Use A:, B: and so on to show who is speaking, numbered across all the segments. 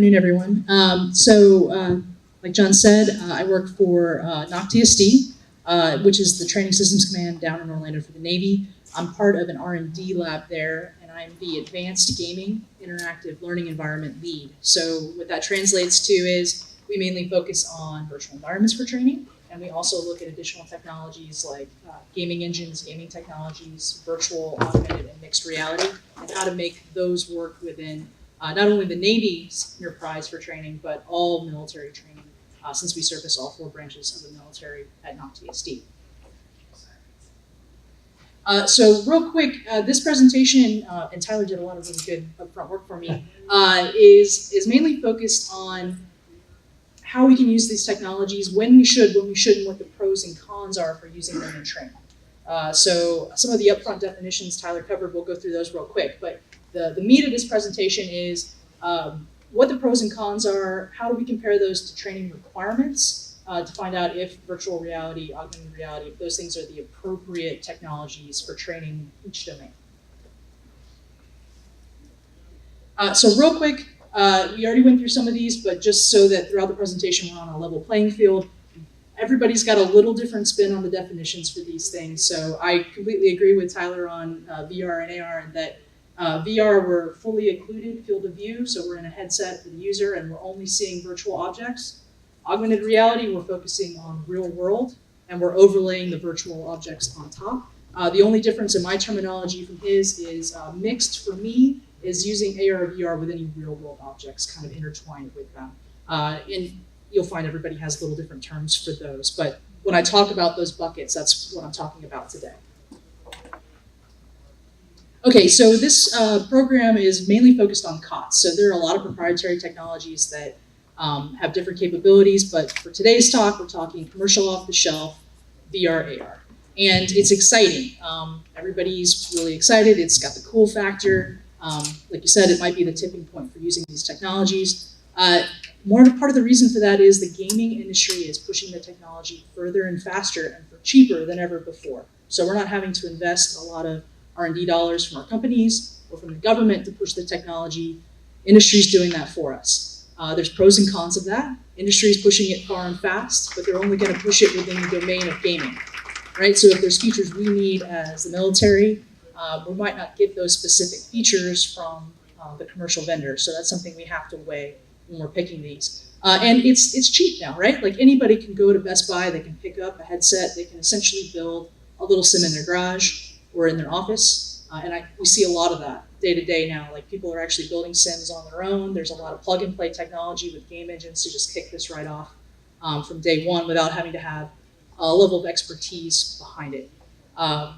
A: afternoon, everyone. Like John said, I work for NAWCTSD, which is the Training Systems Command down in Orlando for the Navy. I'm part of an R&D lab there, and I'm the Advanced Gaming Interactive Learning Environment lead. So what that translates to is we mainly focus on virtual environments for training, and we also look at additional technologies like gaming engines, gaming technologies, virtual, augmented, and mixed reality, and how to make those work within not only the Navy's enterprise for training, but all military training, since we service all 4 branches of the military at NAWCTSD. So real quick, this presentation, and Tyler did a lot of really good upfront work for me, is mainly focused on how we can use these technologies, when we should, and what the pros and cons are for using them in training. So some of the upfront definitions Tyler covered, we'll go through those real quick, but the meat of this presentation is what the pros and cons are, how do we compare those to training requirements, to find out if virtual reality, augmented reality, if those things are the appropriate technologies for training each domain. So real quick, we already went through some of these, but just so that throughout the presentation we're on a level playing field, everybody's got a little different spin on the definitions for these things. So I completely agree with Tyler on VR and AR, and that VR, we're fully occluded field of view, so we're in a headset for the user and we're only seeing virtual objects. Augmented reality, we're focusing on real world, and we're overlaying the virtual objects on top. The only difference in my terminology from his is mixed for me is using AR or VR with any real world objects kind of intertwined with them. And you'll find everybody has little different terms for those, but when I talk about those buckets, that's what I'm talking about today. Okay, so this program is mainly focused on COTS. So there are a lot of proprietary technologies that have different capabilities, but for today's talk, we're talking commercial off-the-shelf VR, AR. And it's exciting. Everybody's really excited. It's got the cool factor. Like you said, it might be the tipping point for using these technologies. Part of the reason for that is the gaming industry is pushing the technology further and faster and for cheaper than ever before. So we're not having to invest a lot of R&D dollars from our companies or from the government to push the technology. Industry's doing that for us. There's pros and cons of that. Industry's pushing it far and fast, but they're only going to push it within the domain of gaming, right? So if there's features we need as the military, we might not get those specific features from the commercial vendor. So that's something we have to weigh when we're picking these. And it's cheap now, right? Like anybody can go to Best Buy, they can pick up a headset, they can essentially build a little sim in their garage or in their office. We see a lot of that day to day now. Like people are actually building sims on their own. There's a lot of plug and play technology with game engines to just kick this right off from day one without having to have a level of expertise behind it. And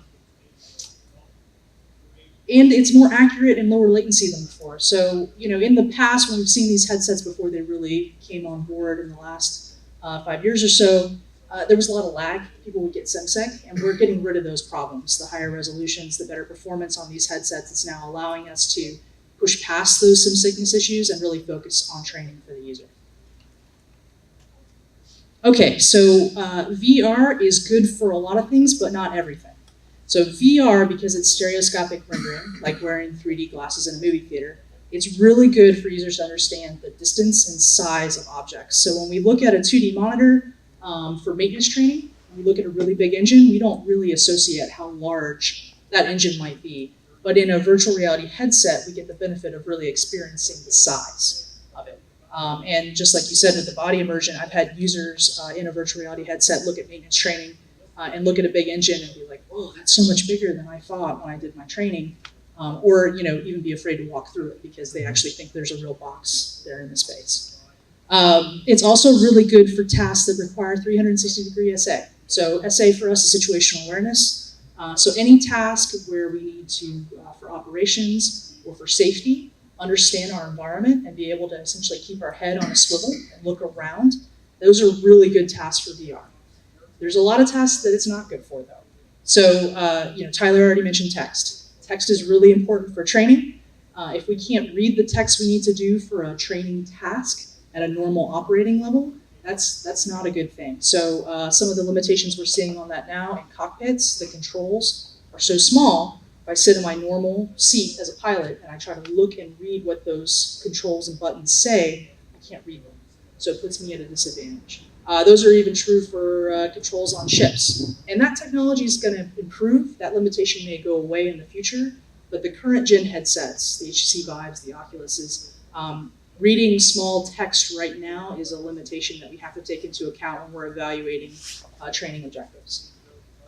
A: it's more accurate and lower latency than before. So, in the past, when we've seen these headsets before they really came on board in the last 5 years or so, there was a lot of lag. People would get SimSec, and we're getting rid of those problems. The higher resolutions, the better performance on these headsets, it's now allowing us to push past those SimSickness issues and really focus on training for the user. Okay, so VR is good for a lot of things, but not everything. So VR, because it's stereoscopic rendering, like wearing 3D glasses in a movie theater, it's really good for users to understand the distance and size of objects. So when we look at a 2D monitor, for maintenance training, when we look at a really big engine, we don't really associate how large that engine might be. But in a virtual reality headset, we get the benefit of really experiencing the size of it. And just like you said with the body immersion, I've had users in a virtual reality headset look at maintenance training and look at a big engine and be like, whoa, that's so much bigger than I thought when I did my training. Or even be afraid to walk through it because they actually think there's a real box there in the space. It's also really good for tasks that require 360-degree SA. So SA for us is situational awareness. So any task where we need to, for operations or for safety, understand our environment and be able to essentially keep our head on a swivel and look around, those are really good tasks for VR. There's a lot of tasks that it's not good for, though. So, Tyler already mentioned text. Text is really important for training. If we can't read the text we need to do for a training task, at a normal operating level, that's not a good thing. So some of the limitations we're seeing on that now in cockpits, the controls are so small. If I sit in my normal seat as a pilot and I try to look and read what those controls and buttons say, can't read them. So it puts me at a disadvantage. Those are even true for controls on ships. And that technology is going to improve. That limitation may go away in the future, but the current gen headsets, the HTC Vives, the Oculuses, reading small text right now is a limitation that we have to take into account when we're evaluating training objectives.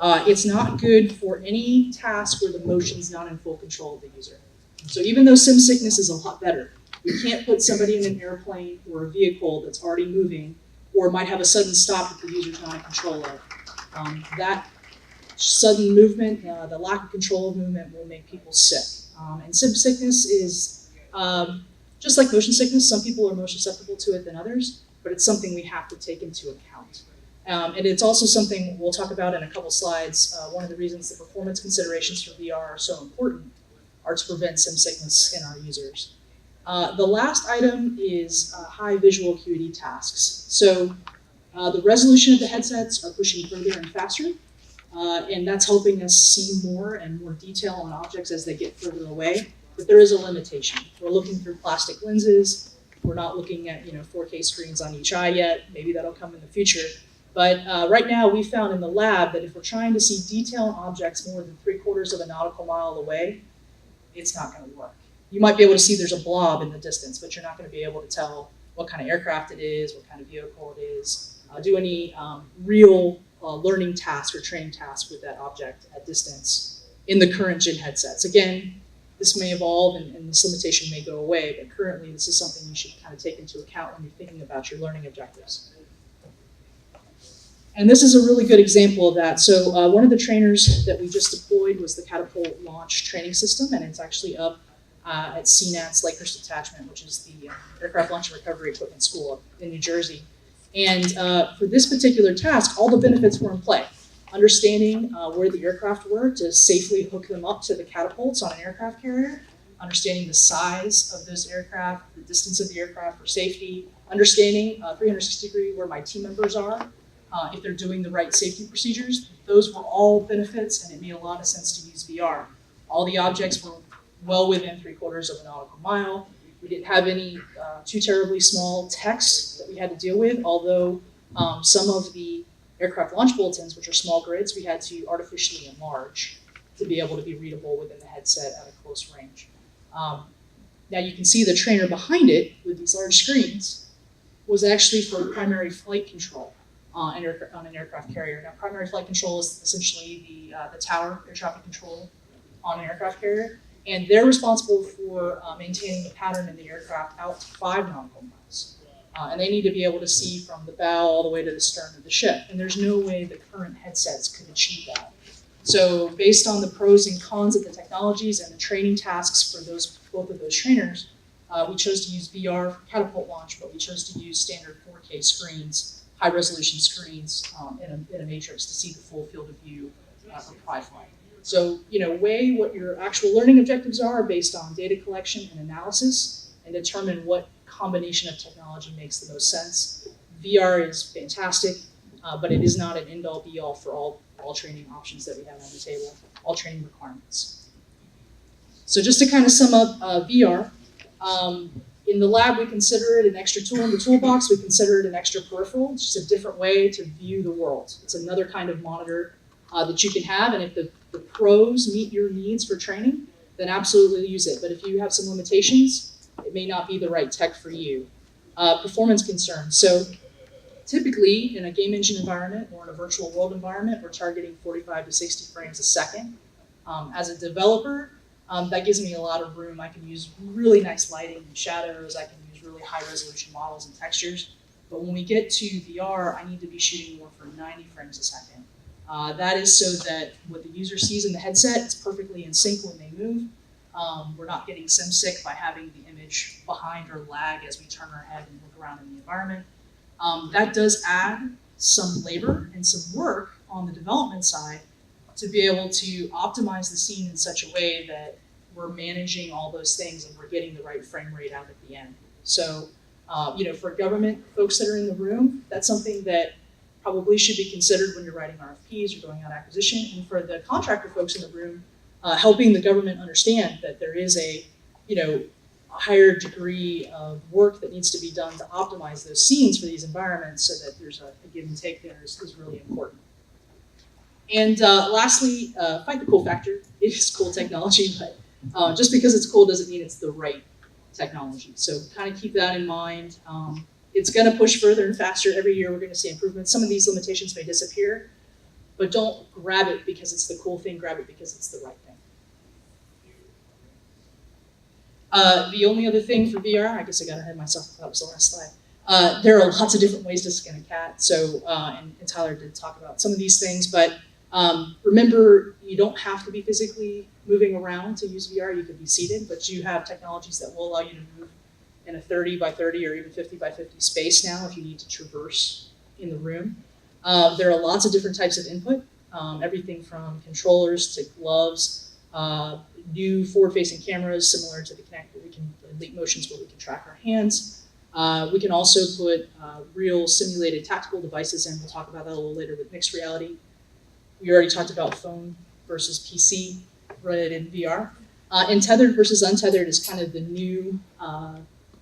A: It's not good for any task where the motion's not in full control of the user. So even though sim sickness is a lot better, we can't put somebody in an airplane or a vehicle that's already moving or might have a sudden stop that the user's not in control of. That sudden movement, the lack of control of movement will make people sick. And sim sickness is just like motion sickness. Some people are more susceptible to it than others, but it's something we have to take into account. And it's also something we'll talk about in a couple slides. One of the reasons the performance considerations for VR are so important are to prevent sim sickness in our users. The last item is high visual acuity tasks. So the resolution of the headsets are pushing further and faster, and that's helping us see more and more detail on objects as they get further away. But there is a limitation. We're looking through plastic lenses. We're not looking at 4K screens on each eye yet. Maybe that'll come in the future. But right now, we found in the lab that if we're trying to see detail on objects more than 3/4 of a nautical mile away, it's not going to work. You might be able to see there's a blob in the distance, but you're not going to be able to tell what kind of aircraft it is, what kind of vehicle it is, do any real learning task or training task with that object at distance in the current gen headsets. Again, this may evolve and this limitation may go away, but currently this is something you should kind of take into account when you're thinking about your learning objectives. And this is a really good example of that. So one of the trainers that we just deployed was the Catapult Launch Training System, and it's actually up at CNAT's Lakehurst Attachment, which is the Aircraft Launch and Recovery Equipment School up in New Jersey. And for this particular task, all the benefits were in play. Understanding where the aircraft were to safely hook them up to the catapults on an aircraft carrier, understanding the size of those aircraft, the distance of the aircraft for safety, understanding 360 degree where my team members are, if they're doing the right safety procedures. Those were all benefits, and it made a lot of sense to use VR. All the objects were well within 3/4 of a nautical mile. We didn't have any too terribly small text that we had to deal with, although some of the aircraft launch bulletins, which are small grids, we had to artificially enlarge to be able to be readable within the headset at a close range. Now you can see the trainer behind it with these large screens was actually for primary flight control on an aircraft carrier. Now primary flight control is essentially the tower, air traffic control on an aircraft carrier, and they're responsible for maintaining the pattern in the aircraft out to 5 nautical miles. And they need to be able to see from the bow all the way to the stern of the ship. And there's no way the current headsets could achieve that. So based on the pros and cons of the technologies and the training tasks for both of those trainers, we chose to use VR for catapult launch, but we chose to use standard 4K screens, high resolution screens in a matrix to see the full field of view for pride flight. So, weigh what your actual learning objectives are based on data collection and analysis and determine what combination of technology makes the most sense. VR is fantastic, but it is not an end-all be-all for all training options that we have on the table, all training requirements. So just to kind of sum up VR, in the lab we consider it an extra tool in the toolbox, we consider it an extra peripheral. It's just a different way to view the world. It's another kind of monitor that you can have, and if the pros meet your needs for training, then absolutely use it. But if you have some limitations, it may not be the right tech for you. Performance concerns. So typically in a game engine environment or in a virtual world environment, we're targeting 45 to 60 frames a second. As a developer, that gives me a lot of room. I can use really nice lighting and shadows. I can use really high resolution models and textures. But when we get to VR, I need to be shooting more for 90 frames a second. That is so that what the user sees in the headset is perfectly in sync when they move. We're not getting sim sick by having the image behind or lag as we turn our head and look around in the environment. That does add some labor and some work on the development side to be able to optimize the scene in such a way that we're managing all those things and we're getting the right frame rate out at the end. So, for government folks that are in the room, that's something that probably should be considered when you're writing RFPs or going out acquisition. And for the contractor folks in the room, helping the government understand that there is a higher degree of work that needs to be done to optimize those scenes for these environments so that there's a give and take there is really important. And lastly, fight the cool factor. It is cool technology, but just because it's cool doesn't mean it's the right technology. So kind of keep that in mind. It's going to push further and faster. Every year we're going to see improvements. Some of these limitations may disappear, but don't grab it because it's the cool thing. Grab it because it's the right thing. The only other thing for VR, I guess I got ahead of myself. That was the last slide. There are lots of different ways to skin a cat. So, and Tyler did talk about some of these things, but remember, you don't have to be physically moving around to use VR. You could be seated, but you have technologies that will allow you to move in a 30 by 30 or even 50 by 50 space now if you need to traverse in the room. There are lots of different types of input, everything from controllers to gloves, new forward-facing cameras similar to the Kinect, where we can Leap Motions, where we can track our hands. We can also put real simulated tactical devices in. We'll talk about that a little later with mixed reality. We already talked about phone versus PC running in VR. And tethered versus untethered is kind of the new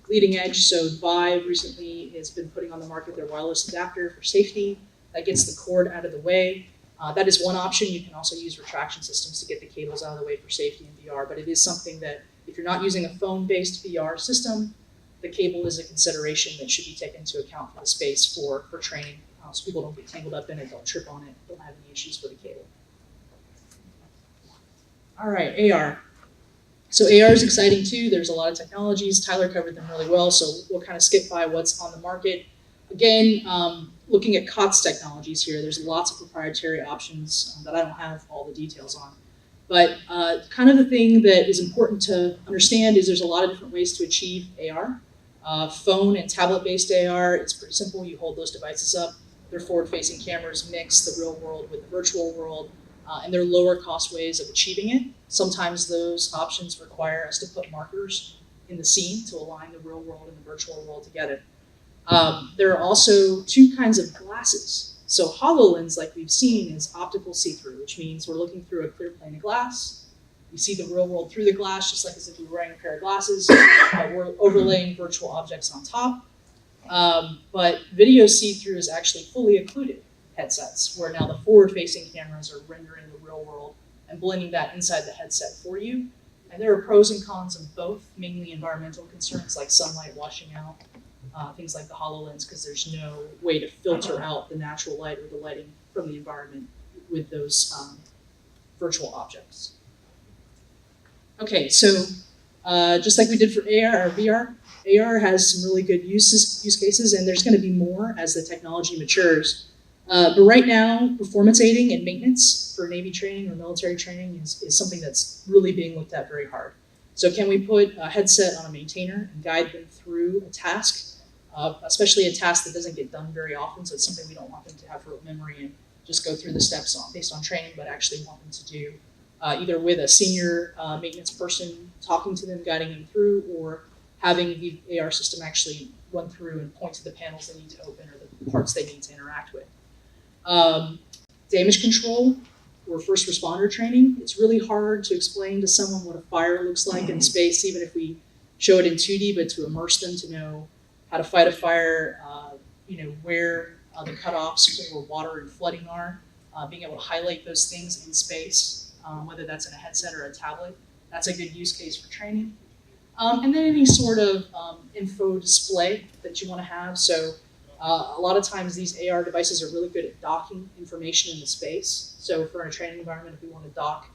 A: leading edge. So Vive recently has been putting on the market their wireless adapter for safety. That gets the cord out of the way. That is one option. You can also use retraction systems to get the cables out of the way for safety in VR, but it is something that if you're not using a phone-based VR system, the cable is a consideration that should be taken into account for the space for training, so people don't get tangled up in it, don't trip on it, don't have any issues with the cable. All right, AR. So AR is exciting too. There's a lot of technologies. Tyler covered them really well, so we'll kind of skip by what's on the market. Again, looking at COTS technologies here, there's lots of proprietary options that I don't have all the details on. But kind of the thing that is important to understand is there's a lot of different ways to achieve AR. Phone and tablet-based AR, it's pretty simple. You hold those devices up. They're forward-facing cameras, mix the real world with the virtual world, and they're lower cost ways of achieving it. Sometimes those options require us to put markers in the scene to align the real world and the virtual world together. There are also two kinds of glasses. So HoloLens, like we've seen, is optical see-through, which means we're looking through a clear plane of glass. We see the real world through the glass, just like as if we were wearing a pair of glasses. We're overlaying virtual objects on top. But video see-through is actually fully occluded headsets, where now the forward-facing cameras are rendering the real world and blending that inside the headset for you. And there are pros and cons of both, mainly environmental concerns like sunlight washing out, things like the HoloLens, because there's no way to filter out the natural light or the lighting from the environment with those virtual objects. Okay, so just like we did for AR or VR, AR has some really good use cases, and there's going to be more as the technology matures. But right now, performance aiding and maintenance for Navy training or military training is something that's really being looked at very hard. So can we put a headset on a maintainer and guide them through a task, especially a task that doesn't get done very often, so it's something we don't want them to have rote memory and just go through the steps based on training, but actually want them to do either with a senior maintenance person talking to them, guiding them through, or having the AR system actually run through and point to the panels they need to open or the parts they need to interact with. Damage control or first responder training. It's really hard to explain to someone what a fire looks like in space, even if we show it in 2D, but to immerse them to know how to fight a fire, where the cutoffs for water and flooding are, being able to highlight those things in space, whether that's in a headset or a tablet. That's a good use case for training. And then any sort of info display that you want to have. So a lot of times these AR devices are really good at docking information in the space. So for a training environment, if we want to dock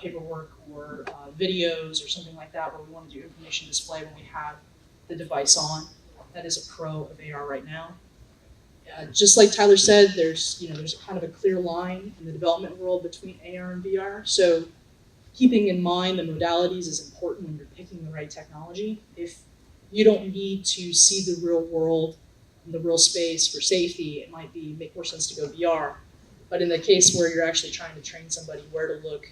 A: paperwork or videos or something like that, where we want to do information display when we have the device on, that is a pro of AR right now. Just like Tyler said, there's kind of a clear line in the development world between AR and VR. So keeping in mind the modalities is important when you're picking the right technology. If you don't need to see the real world in the real space for safety, it might make more sense to go VR. But in the case where you're actually trying to train somebody where to look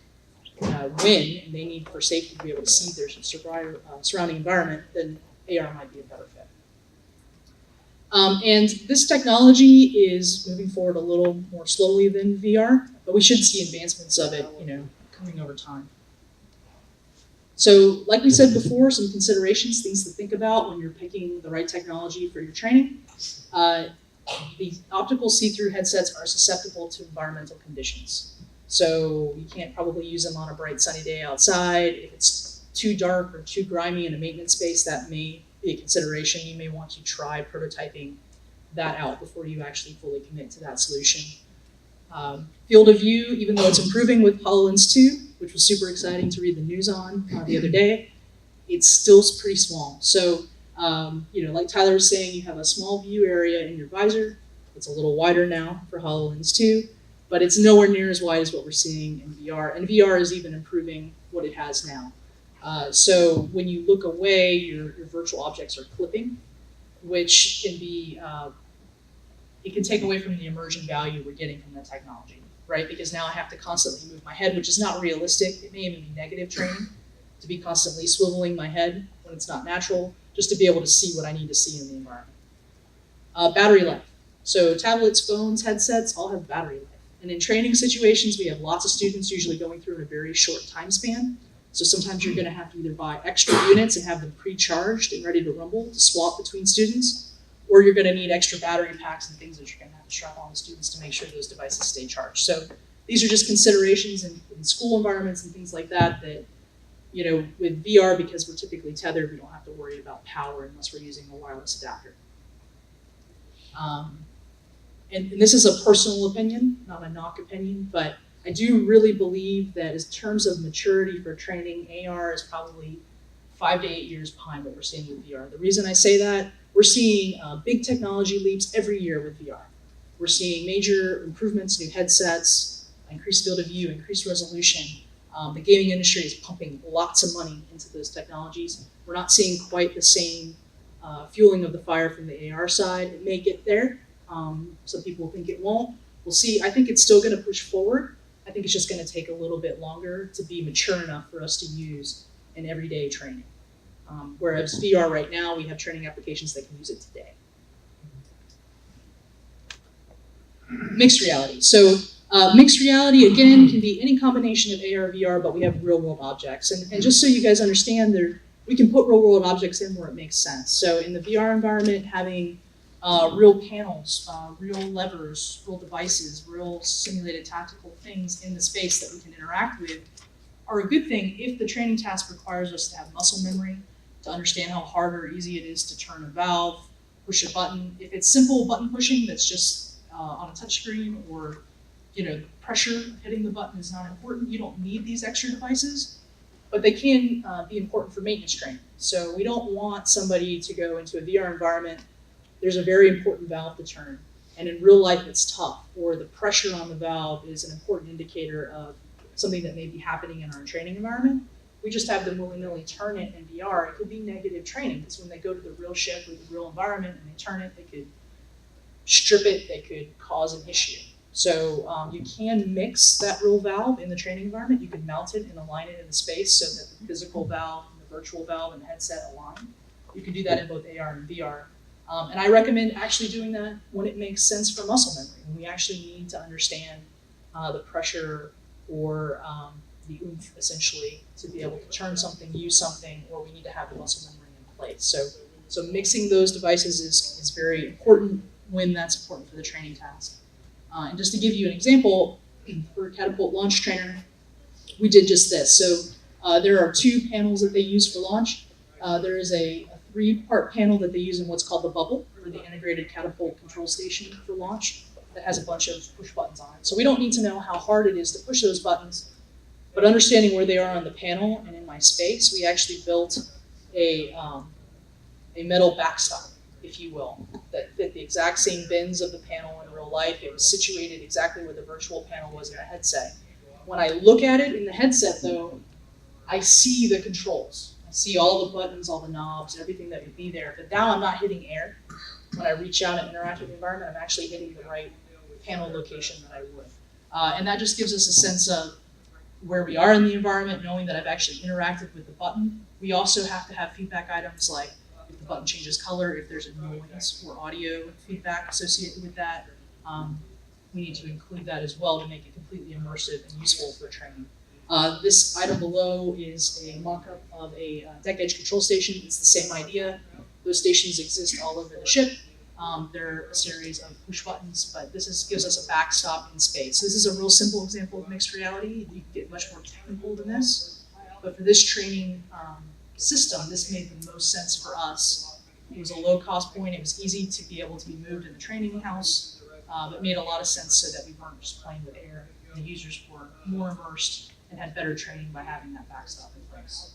A: when, and they need for safety to be able to see their surrounding environment, then AR might be a better fit. And this technology is moving forward a little more slowly than VR, but we should see advancements of it, coming over time. So like we said before, some considerations, things to think about when you're picking the right technology for your training. The optical see-through headsets are susceptible to environmental conditions. So you can't probably use them on a bright sunny day outside. If it's too dark or too grimy in a maintenance space, that may be a consideration. You may want to try prototyping that out before you actually fully commit to that solution. Field of view, even though it's improving with HoloLens 2, which was super exciting to read the news on the other day, it's still pretty small. So, like Tyler was saying, you have a small view area in your visor. It's a little wider now for HoloLens 2, but it's nowhere near as wide as what we're seeing in VR. And VR is even improving what it has now. So when you look away, your virtual objects are clipping, which can be, it can take away from the immersion value we're getting from the technology, right? Because now I have to constantly move my head, which is not realistic. It may even be negative training to be constantly swiveling my head when it's not natural, just to be able to see what I need to see in the environment. Battery life. So tablets, phones, headsets all have battery life. And in training situations, we have lots of students usually going through in a very short time span. So sometimes you're gonna have to either buy extra units and have them pre-charged and ready to rumble to swap between students, or you're gonna need extra battery packs and things that you're gonna have to strap on the students to make sure those devices stay charged. So these are just considerations in school environments and things like that with VR, because we're typically tethered, we don't have to worry about power unless we're using a wireless adapter. And this is a personal opinion, not a NAWC opinion, but I do really believe that in terms of maturity for training, AR is probably 5 to 8 years behind what we're seeing with VR. The reason I say that, we're seeing big technology leaps every year with VR. We're seeing major improvements, new headsets, increased field of view, increased resolution. The gaming industry is pumping lots of money into those technologies. We're not seeing quite the same fueling of the fire from the AR side. It may get there. Some people think it won't. We'll see. I think it's still going to push forward. I think it's just going to take a little bit longer to be mature enough for us to use in everyday training. Whereas VR right now, we have training applications that can use it today. Mixed reality. So mixed reality, again, can be any combination of AR, VR, but we have real world objects. And just so you guys understand, we can put real world objects in where it makes sense. So in the VR environment, having real panels, real levers, real devices, real simulated tactical things in the space that we can interact with are a good thing if the training task requires us to have muscle memory, to understand how hard or easy it is to turn a valve, push a button. If it's simple button pushing that's just on a touch screen, or pressure hitting the button is not important, you don't need these extra devices, but they can be important for maintenance training. So we don't want somebody to go into a VR environment. There's a very important valve to turn, and in real life it's tough, or the pressure on the valve is an important indicator of something that may be happening in our training environment. We just have them willy-nilly turn it in VR. It could be negative training, because when they go to the real ship or the real environment and they turn it, they could strip it, they could cause an issue. So you can mix that real valve in the training environment. You can mount it and align it in the space so that the physical valve and the virtual valve and the headset align. You can do that in both AR and VR. And I recommend actually doing that when it makes sense for muscle memory, when we actually need to understand the pressure or the oomph, essentially, to be able to turn something, use something, or we need to have the muscle memory in place. So mixing those devices is very important when that's important for the training task. And just to give you an example, for Catapult Launch Trainer, we did just this. So there are 2 panels that they use for launch. There is a 3-part panel that they use in what's called the bubble, or the integrated catapult control station for launch, that has a bunch of push buttons on it. So we don't need to know how hard it is to push those buttons, but understanding where they are on the panel and in my space, we actually built a metal backstop, if you will, that fit the exact same bins of the panel in real life. It was situated exactly where the virtual panel was in the headset. When I look at it in the headset, though, I see the controls. I see all the buttons, all the knobs, everything that would be there. But now I'm not hitting air. When I reach out and interact with the environment, I'm actually hitting the right panel location that I would. And that just gives us a sense of where we are in the environment, knowing that I've actually interacted with the button. We also have to have feedback items like if the button changes color, if there's a noise or audio feedback associated with that. We need to include that as well to make it completely immersive and useful for training. This item below is a mock-up of a deck edge control station. It's the same idea. Those stations exist all over the ship. They're a series of push buttons, but gives us a backstop in space. This is a real simple example of mixed reality. You can get much more technical than this, but for this training system, this made the most sense for us. It was a low-cost point. It was easy to be able to be moved in the training house. It made a lot of sense so that we weren't just playing with air. The users were more immersed and had better training by having that backstop in place.